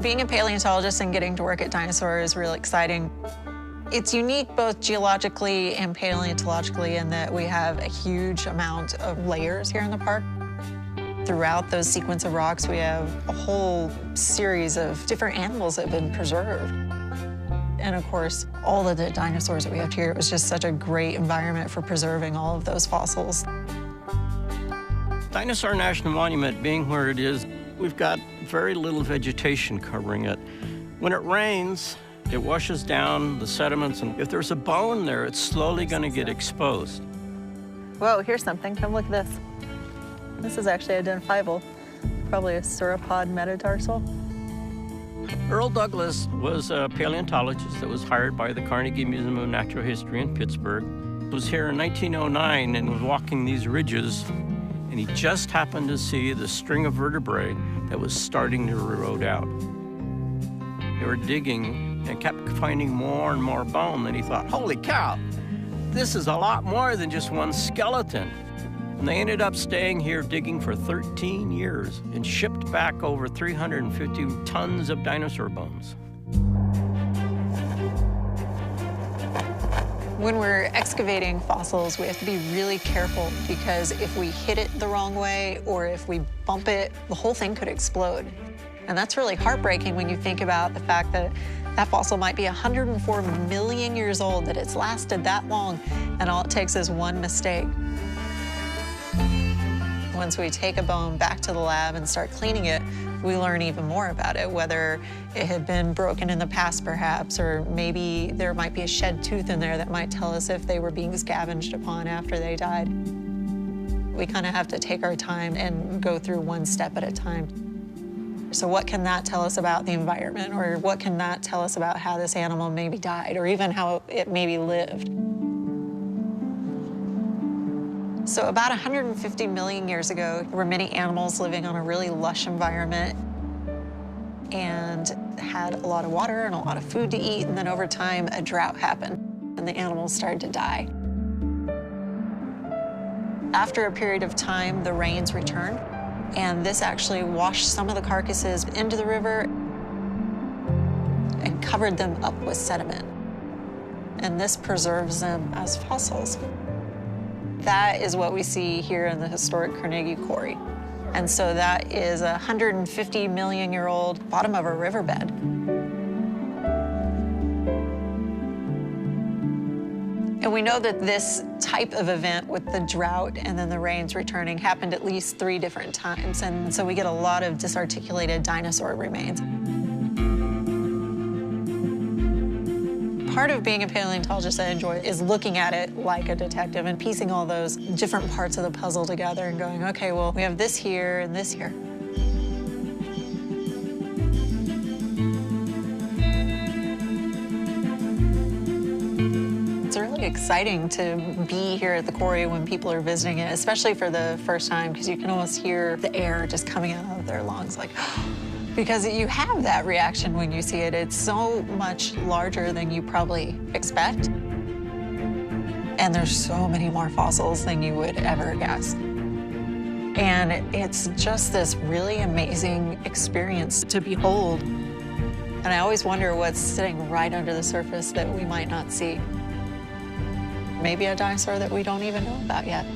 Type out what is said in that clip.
Being a paleontologist and getting to work at Dinosaur is really exciting. It's unique both geologically and paleontologically in that we have a huge amount of layers here in the park. Throughout those sequence of rocks, we have a whole series of different animals that have been preserved. And of course, all of the dinosaurs that we have here, it was just such a great environment for preserving all of those fossils. Dinosaur National Monument being where it is, we've got very little vegetation covering it. When it rains, it washes down the sediments, and if there's a bone there, it's slowly going to get exposed. Whoa, here's something. Come look at this. This is actually identifiable. Probably a sauropod metatarsal. Earl Douglas was a paleontologist that was hired by the Carnegie Museum of Natural History in Pittsburgh. He was here in 1909 and was walking these ridges, and he just happened to see the string of vertebrae that was starting to erode out. They were digging and kept finding more and more bone, and he thought, holy cow, this is a lot more than just one skeleton. And they ended up staying here digging for 13 years and shipped back over 350 tons of dinosaur bones. When we're excavating fossils, we have to be really careful because if we hit it the wrong way or if we bump it, the whole thing could explode. And that's really heartbreaking when you think about the fact that that fossil might be 104 million years old, that it's lasted that long, and all it takes is one mistake. Once we take a bone back to the lab and start cleaning it, we learn even more about it, whether it had been broken in the past, perhaps, or maybe there might be a shed tooth in there that might tell us if they were being scavenged upon after they died. We kind of have to take our time and go through one step at a time. So what can that tell us about the environment, or what can that tell us about how this animal maybe died, or even how it maybe lived? So about 150 million years ago, there were many animals living on a really lush environment and had a lot of water and a lot of food to eat, and then over time, a drought happened, and the animals started to die. After a period of time, the rains returned, and this actually washed some of the carcasses into the river and covered them up with sediment. And this preserves them as fossils. That is what we see here in the historic Carnegie Quarry. And so that is a 150 million year old bottom of a riverbed. And we know that this type of event with the drought and then the rains returning happened at least 3 different times. And so we get a lot of disarticulated dinosaur remains. Part of being a paleontologist I enjoy is looking at it like a detective and piecing all those different parts of the puzzle together and going, okay, well, we have this here and this here. It's really exciting to be here at the quarry when people are visiting it, especially for the first time, because you can almost hear the air just coming out of their lungs, like, because you have that reaction when you see it. It's so much larger than you probably expect. And there's so many more fossils than you would ever guess. And it's just this really amazing experience to behold. And I always wonder what's sitting right under the surface that we might not see. Maybe a dinosaur that we don't even know about yet.